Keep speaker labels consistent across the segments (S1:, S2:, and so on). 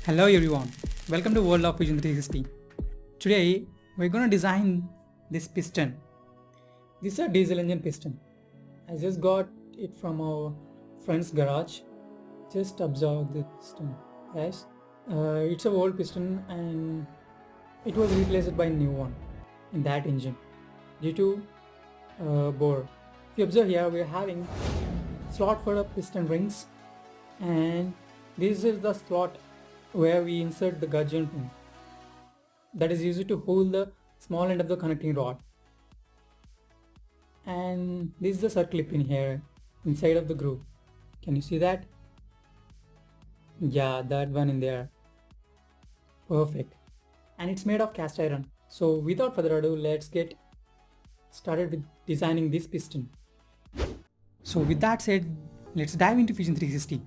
S1: Hello everyone, welcome to World of Fusion 360. Today we're gonna design this piston. This is a diesel engine piston. I just got it from our friend's garage. Just observe the piston, guys. It's a old piston and it was replaced by a new one in that engine due to bore. If you observe here, we're having slot for the piston rings, and this is the slot where we insert the gudgeon pin that is used to hold the small end of the connecting rod, and this is the circle pin here inside of the groove. Can you see that? Yeah, that one in there. Perfect. And it's made of cast iron. So without further ado, let's get started with designing this piston. So with that said, let's dive into Fusion 360.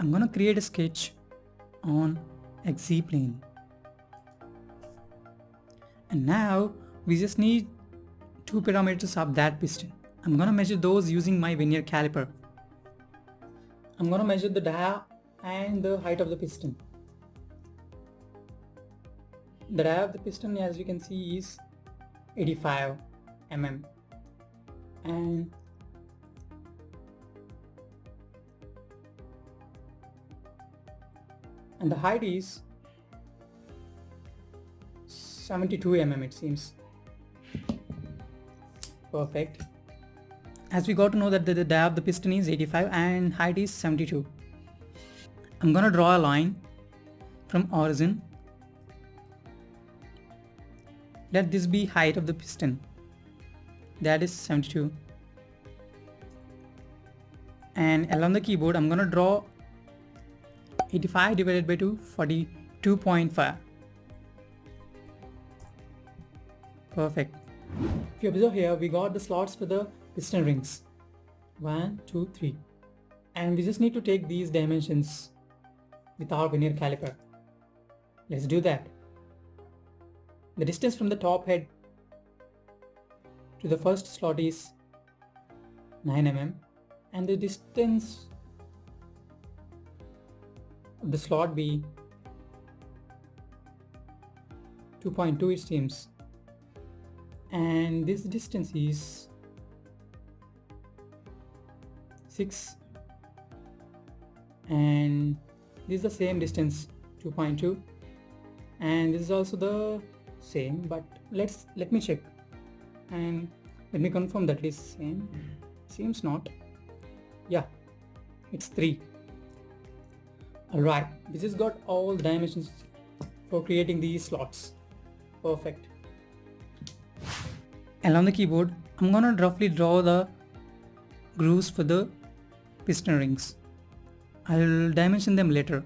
S1: I'm gonna create a sketch on XZ plane. And now we just need two parameters of that piston. I'm gonna measure those using my vernier caliper. I'm gonna measure the dia and the height of the piston. The dia of the piston, as you can see, is 85 mm, and the height is 72 mm, it seems. Perfect. As we got to know that the dia of the piston is 85 and height is 72. I'm gonna draw a line from origin. Let this be height of the piston, that is 72, and along the keyboard I'm gonna draw 85 divided by 2, 42.5. Perfect. If you observe here, we got the slots for the piston rings. 1, 2, 3. And we just need to take these dimensions with our vernier caliper. Let's do that. The distance from the top head to the first slot is 9 mm, and the distance of the slot be 2.2, it seems, and this distance is 6, and this is the same distance, 2.2, and this is also the same, but let me check and let me confirm that it is same. Seems not. Yeah, it's 3. Alright, this has got all the dimensions for creating these slots. Perfect. Along the keyboard, I'm gonna roughly draw the grooves for the piston rings. I'll dimension them later.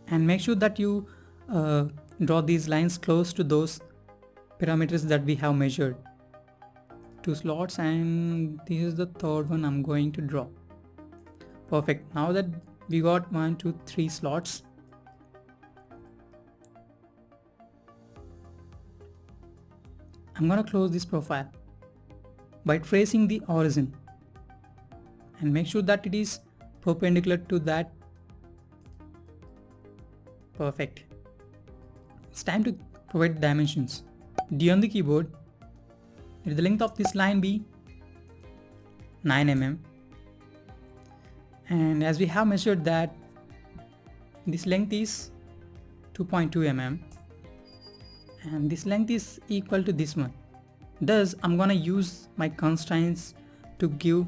S1: And make sure that you draw these lines close to those parameters that we have measured. 2 slots, and this is the third one I'm going to draw. Perfect. Now that we got 1, 2, 3 slots, I'm gonna close this profile by tracing the origin and make sure that it is perpendicular to that. Perfect. It's time to provide dimensions. D on the keyboard. Let the length of this line be 9 mm, and as we have measured that this length is 2.2 mm, and this length is equal to this one. Thus I'm gonna use my constraints to give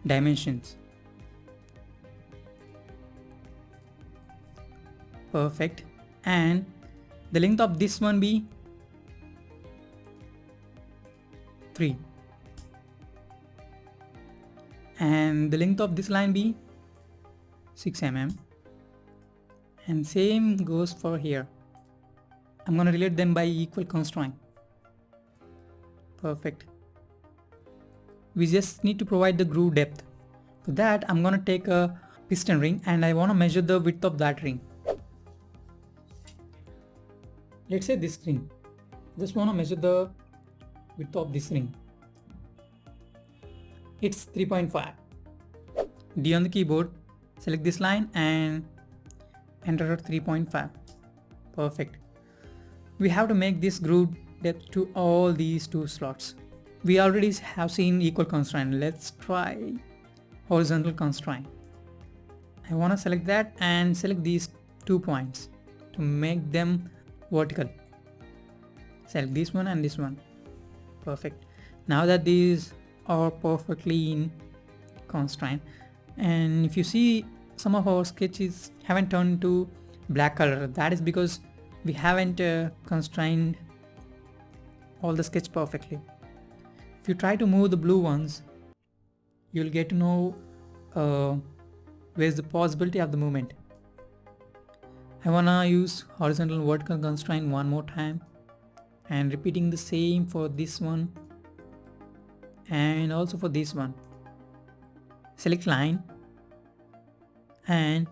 S1: dimensions. Perfect. And the length of this one be 3, and the length of this line be 6 mm, and same goes for here. I'm gonna relate them by equal constraint. Perfect. We just need to provide the groove depth. For that I'm gonna take a piston ring and I wanna measure the width of that ring. Let's say this ring. Just wanna measure the width of this ring. it's 3.5. D on the keyboard, select this line and enter at 3.5. Perfect. We have to make this groove depth to all these two slots. We already have seen equal constraint. Let's try horizontal constraint. I want to select that and select these 2 points to make them vertical. Select this one and this one. Perfect. Now that these are perfectly in constraint, and if you see, some of our sketches haven't turned to black color. That is because we haven't constrained all the sketch perfectly. If you try to move the blue ones, you'll get to know where's the possibility of the movement. I wanna use horizontal vertical constraint one more time and repeating the same for this one and also for this one. Select line and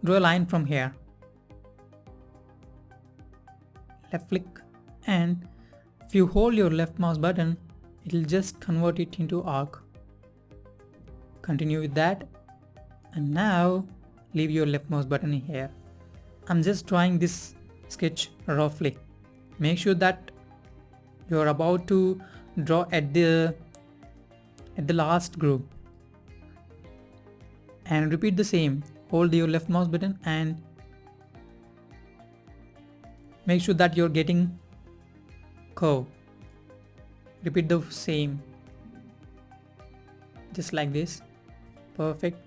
S1: draw a line from here. Left click, and if you hold your left mouse button, it will just convert it into arc. Continue with that, and now leave your left mouse button in here. I'm just drawing this sketch roughly. Make sure that you're about to draw at the last groove, and repeat the same. Hold your left mouse button and make sure that you're getting curve. Repeat the same, just like this. Perfect.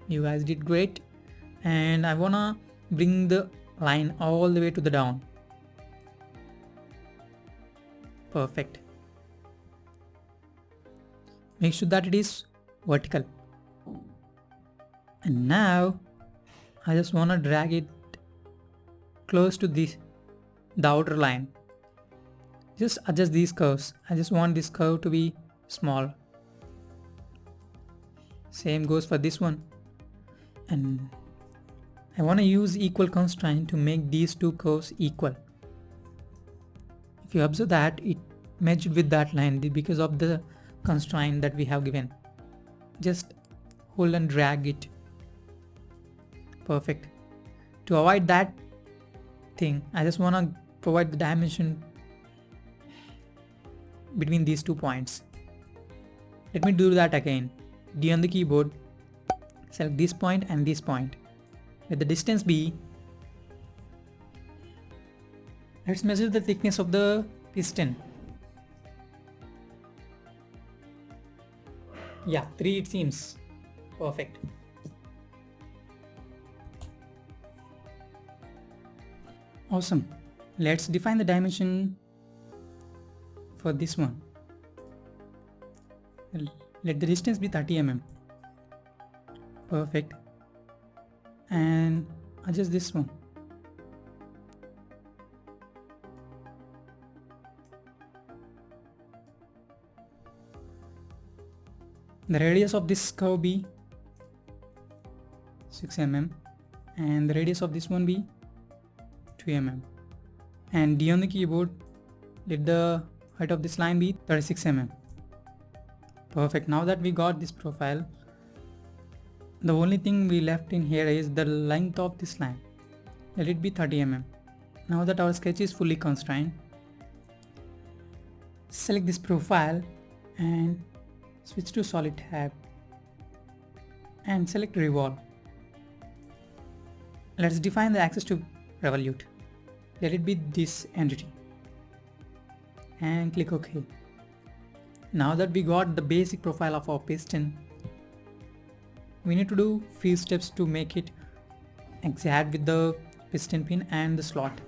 S1: You guys did great. And I wanna bring the line all the way to the down. Perfect. Make sure that it is vertical. And now I just wanna drag it close to the outer line. Just adjust these curves. I just want this curve to be small. Same goes for this one. And I want to use equal constraint to make these two curves equal. If you observe that, it matched with that line because of the constraint that we have given. Just hold and drag it. Perfect. To avoid that thing, I just want to provide the dimension between these 2 points. Let me do that again. D on the keyboard, select this point and this point. Let the distance be. Let's measure the thickness of the piston. Yeah, 3 it seems. Perfect. Awesome. Let's define the dimension for this one. Let the distance be 30 mm. Perfect. And adjust this one. The radius of this curve be 6 mm and the radius of this one be 2 mm. And D on the keyboard, let the height of this line be 36 mm. Perfect. Now that we got this profile, the only thing we left in here is the length of this line. Let it be 30 mm. Now that our sketch is fully constrained, select this profile and switch to solid tab and select revolve. Let's define the axis to revolute. Let it be this entity and click OK. Now that we got the basic profile of our piston, we need to do few steps to make it exact with the piston pin and the slot.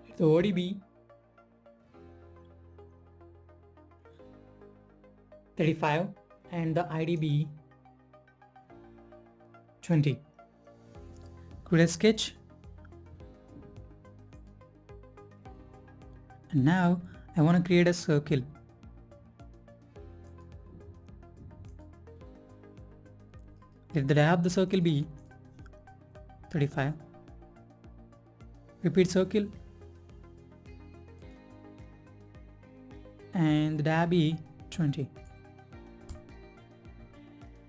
S1: Let the OD be 35 and the ID be 20. Create a sketch. And now I want to create a circle. Let the diameter of the circle be 35 repeat circle, and the diag be 20.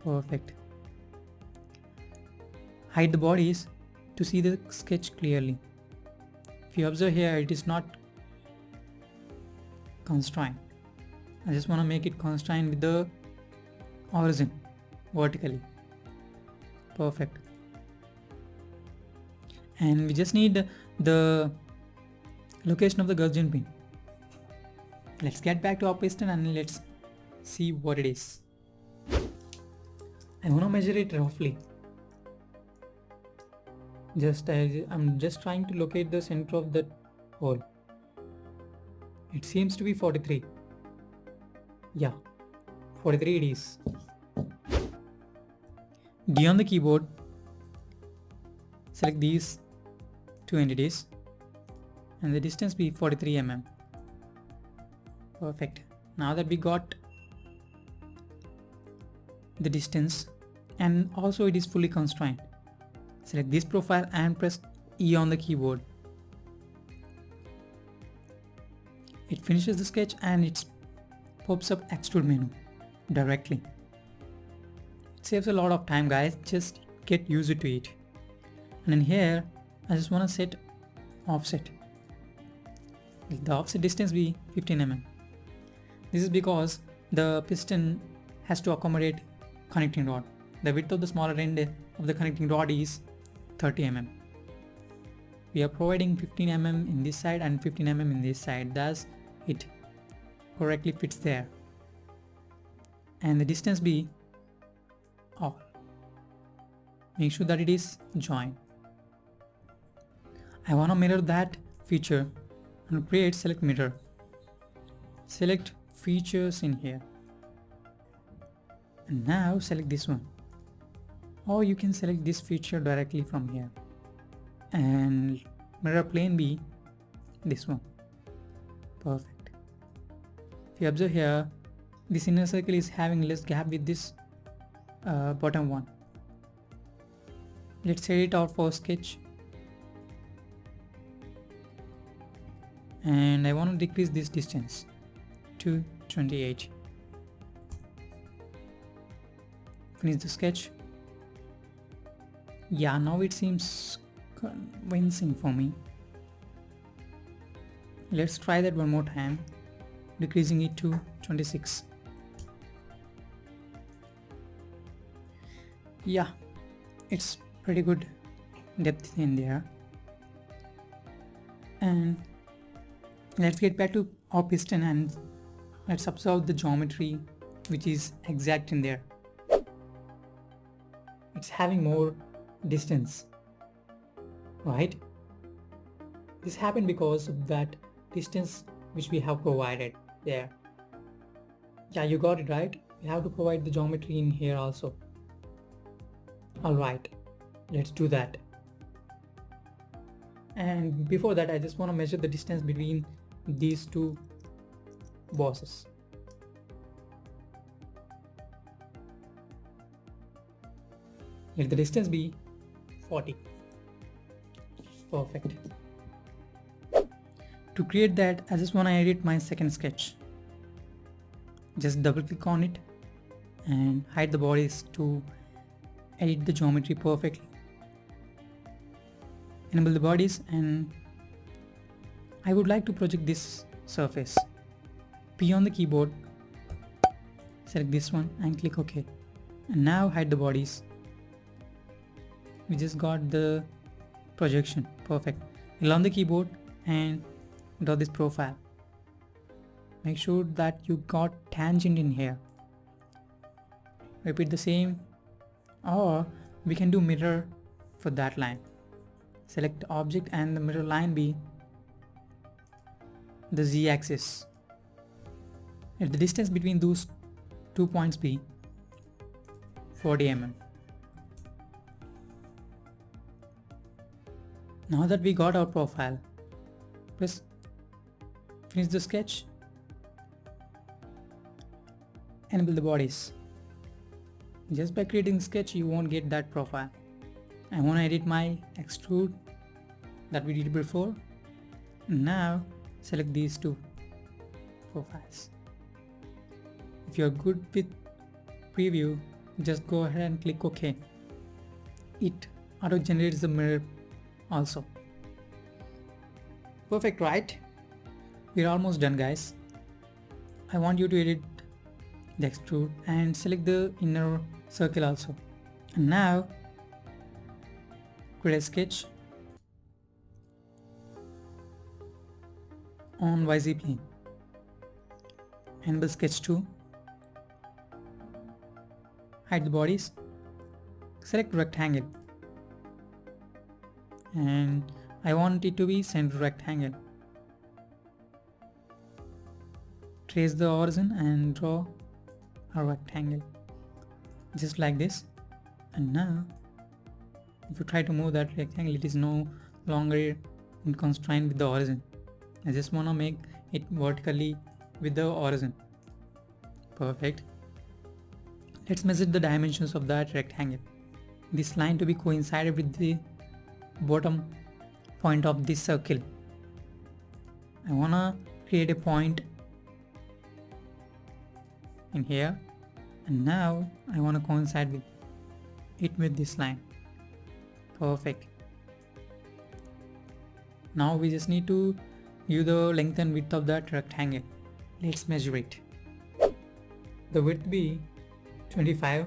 S1: Perfect. Hide the bodies to see the sketch clearly. If you observe here, it is not constrained. I just want to make it constrained with the origin vertically. Perfect. And we just need the location of the gudgeon pin. Let's get back to our piston and let's see what it is. I want to measure it roughly. I'm just trying to locate the center of the hole. It seems to be 43. Yeah, 43 it is. D on the keyboard, select these two entities and the distance be 43 mm. Perfect. Now that we got the distance and also it is fully constrained, select this profile and press E on the keyboard. It finishes the sketch and it pops up extrude menu directly. It saves a lot of time, guys, just get used to it. And in here I just want to set offset. Let the offset distance be 15 mm. This is because the piston has to accommodate connecting rod. The width of the smaller end of the connecting rod is 30 mm. We are providing 15 mm in this side and 15 mm in this side, thus it correctly fits there. And the distance be all. Make sure that it is joined. I want to mirror that feature and create select mirror. Select features in here. And now select this one. Or you can select this feature directly from here. And mirror plane be this one. Perfect. If you observe here, this inner circle is having less gap with this bottom one. Let's set it out for sketch. And I want to decrease this distance to 28. Finish the sketch. Yeah, now it seems convincing for me. Let's try that one more time, decreasing it to 26. Yeah, it's pretty good depth in there. And let's get back to our piston and let's observe the geometry which is exact in there. It's having more distance, right? This happened because of that distance which we have provided there. Yeah, you got it right. We have to provide the geometry in here also. Alright, let's do that. And before that, I just want to measure the distance between these two bosses. Let the distance be 40. Perfect. To create that, I just want to edit my second sketch. Just double click on it and hide the bodies to edit the geometry perfectly. Enable the bodies and I would like to project this surface. P on the keyboard, select this one and click OK. And now hide the bodies. We just got the projection. Perfect. L on the keyboard and draw this profile. Make sure that you got tangent in here. Repeat the same, or we can do mirror for that line. Select object and the mirror line be the z-axis. Let the distance between those 2 points be 40 mm. Now that we got our profile, press finish the sketch, enable the bodies. Just by creating sketch you won't get that profile. I want to edit my extrude that we did before. Now select these two profiles. If you're good with preview, just go ahead and click OK. It auto generates the mirror also. Perfect, right? We're almost done, guys. I want you to edit the extrude and select the inner circle also. And now create a sketch on YZ plane. Enable sketch 2. Hide the bodies. Select rectangle. And I want it to be center rectangle. Trace the horizon and draw a rectangle. Just like this. And now, if you try to move that rectangle, it is no longer in constraint with the horizon. I just want to make it vertically with the horizon. Perfect. Let's measure the dimensions of that rectangle. This line to be coincided with the bottom point of this circle. I wanna create a point in here, and now I wanna coincide with it with this line. Perfect. Now we just need to view the length and width of that rectangle. Let's measure it. The width be 25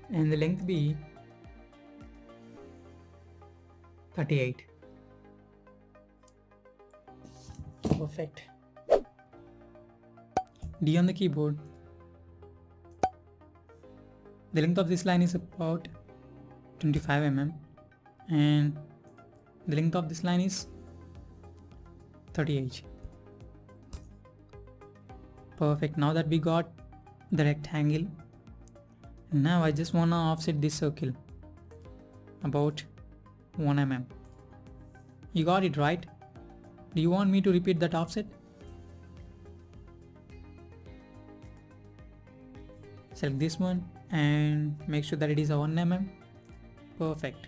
S1: and the length be 38. Perfect. D on the keyboard. The length of this line is about 25 mm and the length of this line is 38. Perfect. Now that we got the rectangle, now I just wanna offset this circle about 1 mm. You got it, right? Do you want me to repeat that offset? Select this one and make sure that it is a 1 mm. Perfect.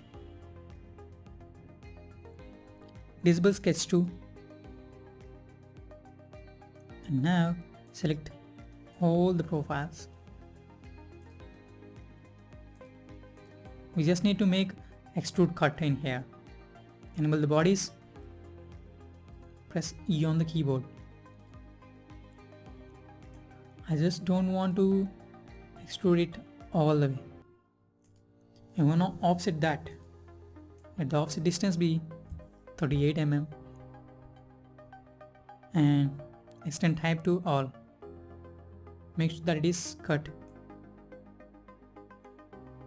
S1: Disable sketch 2 and now select all the profiles. We just need to make extrude cut in here. Enable the bodies. Press E on the keyboard. I just don't want to extrude it all the way. I want to offset that. Let the offset distance be 38 mm and extend type to all. Make sure that it is cut.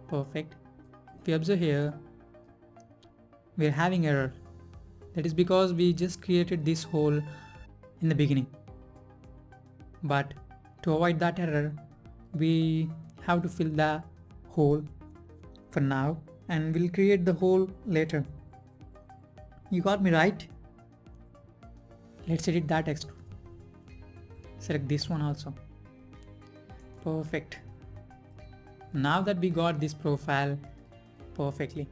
S1: Perfect. If you observe here, we are having error. That is because we just created this hole in the beginning. But to avoid that error, we have to fill the hole for now and we'll create the hole later. You got me right? Let's edit that extrude. Select this one also. Perfect. Now that we got this profile perfectly,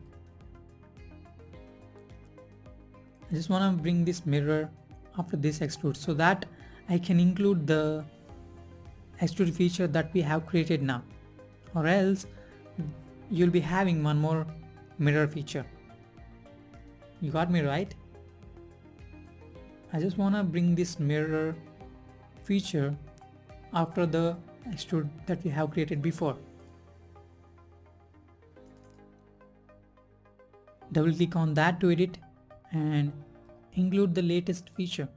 S1: I just want to bring this mirror after this extrude so that I can include the extrude feature that we have created now, or else you'll be having one more mirror feature. You got me right? I just want to bring this mirror feature after the extrude that we have created before. Double click on that to edit and include the latest feature.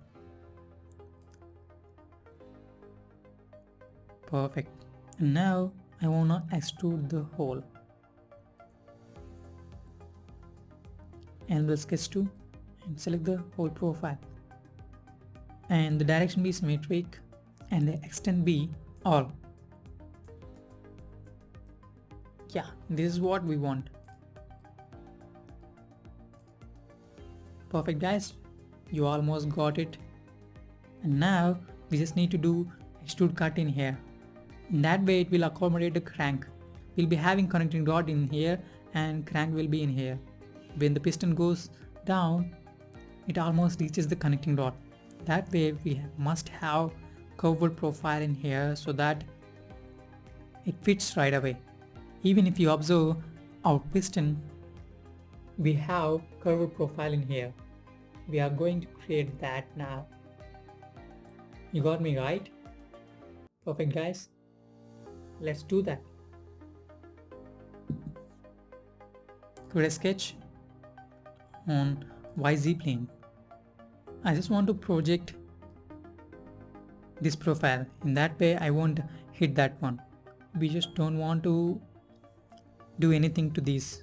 S1: Perfect. And now I wanna extrude the hole. Enable sketch 2 and select the whole profile. And the direction be symmetric and the extent be all. Yeah, this is what we want. Perfect, guys. You almost got it. And now we just need to do extrude cut in here. In that way it will accommodate the crank. We'll be having connecting rod in here and crank will be in here. When the piston goes down, it almost reaches the connecting dot. That way we must have curved profile in here so that it fits right away. Even if you observe our piston, we have curved profile in here. We are going to create that now. You got me right? Perfect, guys. Let's do that. Create a sketch on YZ plane. I just want to project this profile. In that way I won't hit that one. We just don't want to do anything to these.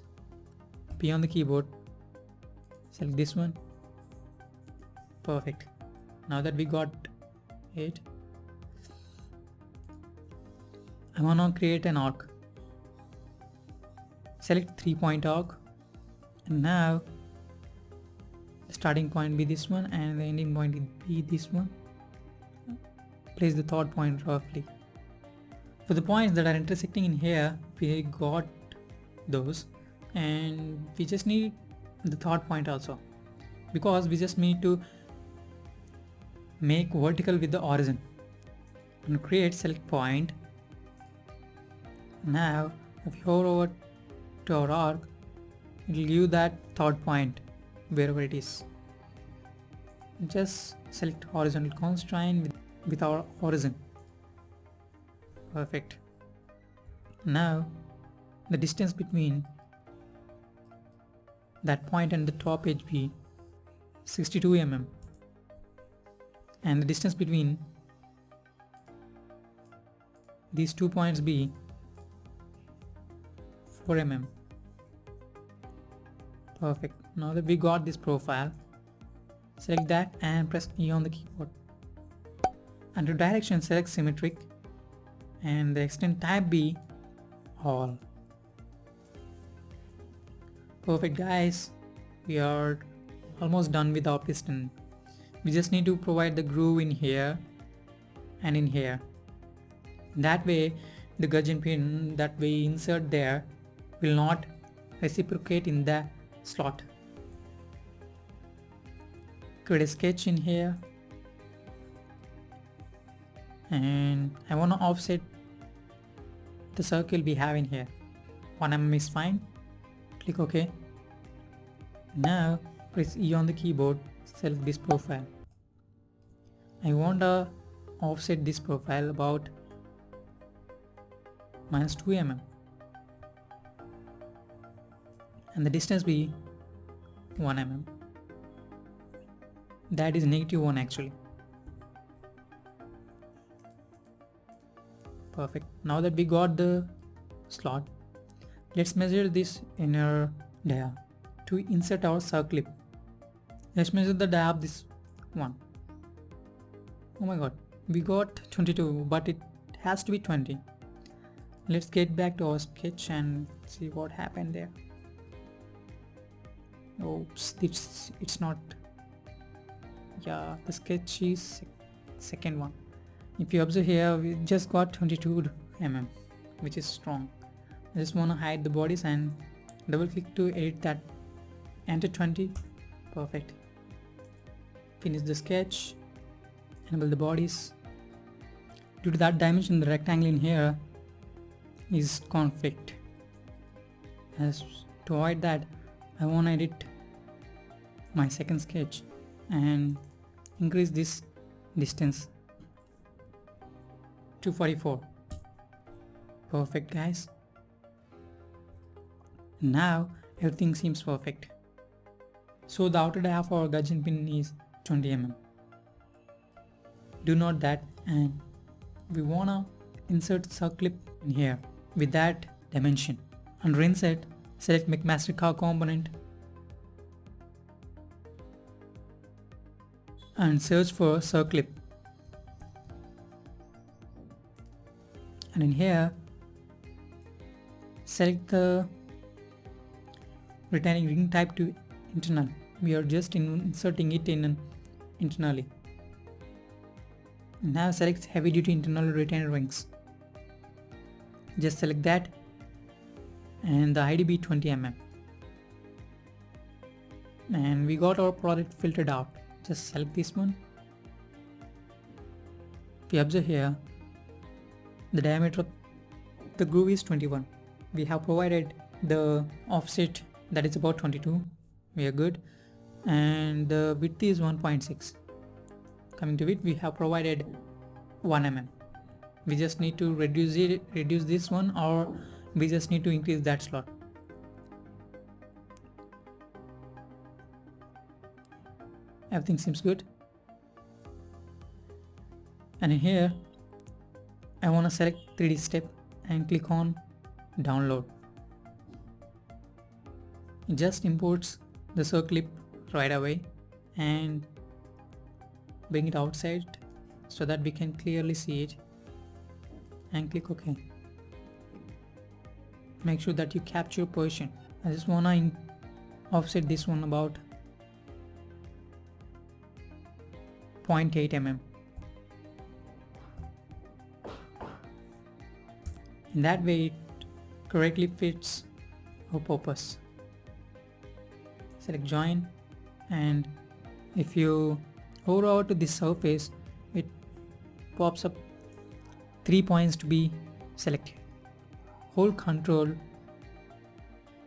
S1: Be on the keyboard, select this one. Perfect. Now that we got it, I want to create an arc. Select 3-point arc, and now the starting point be this one and the ending point be this one. Place the third point roughly. For the points that are intersecting in here, we got those, and we just need the third point also, because we just need to make vertical with the origin. And create select point. Now if you hover over to our arc, it will give you that third point wherever it is. Just select horizontal constraint with our origin. Perfect. Now the distance between that point and the top edge be 62 mm, and the distance between these 2 points be 4 mm. Perfect. Now that we got this profile, select that and press E on the keyboard. Under direction, select symmetric, and the extent type be all. Perfect, guys. We are almost done with our piston. We just need to provide the groove in here and in here. That way the gudgeon pin that we insert there will not reciprocate in the slot. Create a sketch in here, and I want to offset the circle we have in here. 1 mm is fine. Click OK. Now press E on the keyboard, select this profile. I want to offset this profile about -2 mm, and the distance be 1 mm. That is -1 actually. Perfect. Now that we got the slot, let's measure this inner dia to insert our circlip. Let's measure the dia of this one. Oh my god, we got 22, but it has to be 20. Let's get back to our sketch and see what happened there. Oops, it's not. Yeah, the sketch is second one. If you observe here, we just got 22 mm, which is strong. I just want to hide the bodies and double click to edit that. Enter 20. Perfect. Finish the sketch. Enable the bodies. Due to that dimension, the rectangle in here is conflict. As to avoid that, I want to edit my second sketch and increase this distance to 44. Perfect, guys. Now everything seems perfect. So the outer dia of our gudgeon pin is 20 mm. Do note that, and we wanna insert circlip in here with that dimension. Under insert, select McMaster Carve component and search for circlip. And in here, select the retaining ring type to internal. We are just inserting it in internally. Now select heavy duty internal retainer rings. Just select that, and the ID be 20 mm. and we got our product filtered out. Just select this one. If you observe here, the diameter of the groove is 21. We have provided the offset that is about 22. We are good. And the width is 1.6. Coming to width, we have provided 1 mm. We just need to reduce this one, or we just need to increase that slot. Everything seems good. And in here I want to select 3D step and click on download. It just imports the circlip right away and bring it outside so that we can clearly see it, and click OK. Make sure that you capture position. I just want to offset this one about 0.8 mm. In that way it correctly fits our purpose. Select join, and if you hover over to this surface, it pops up 3 points to be selected. Hold Control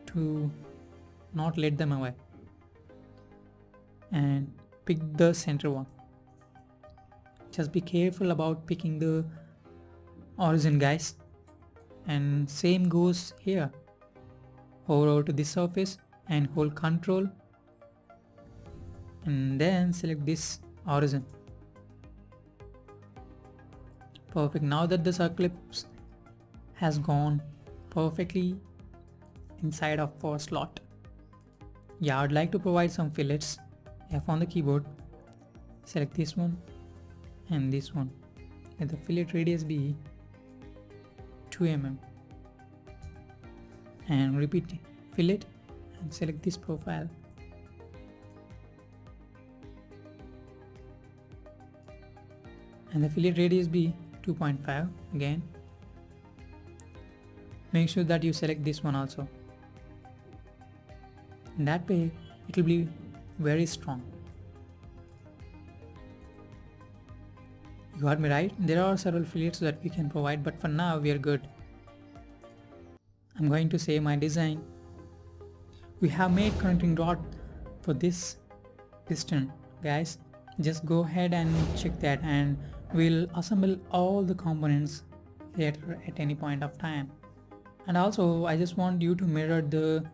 S1: to not let them away and pick the center one. Just be careful about picking the origin, guys. And same goes here. Hover over to this surface and hold Control and then select this origin. Perfect. Now that the circlips has gone perfectly inside of our slot. Yeah, I'd like to provide some fillets. F on the keyboard, select this one and this one. Let the fillet radius be 2 mm and repeat fillet and select this profile. And the fillet radius be 2.5 again. Make sure that you select this one also. In that way it will be very strong. You got me right? There are several fillets that we can provide, but for now we are good. I'm going to save my design. We have made connecting rod for this piston, guys. Just go ahead and check that, and we'll assemble all the components later at any point of time. And also I just want you to mirror the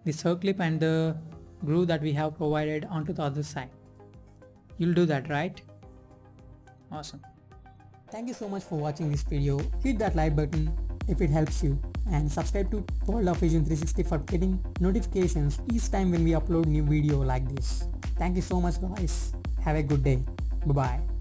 S1: circlip and the groove that we have provided onto the other side. You'll do that, right? Awesome. Thank you so much for watching this video. Hit that like button if it helps you, and subscribe to World of Fusion 360 for getting notifications each time when we upload new video like this. Thank you so much, guys. Have a good day. Bye bye.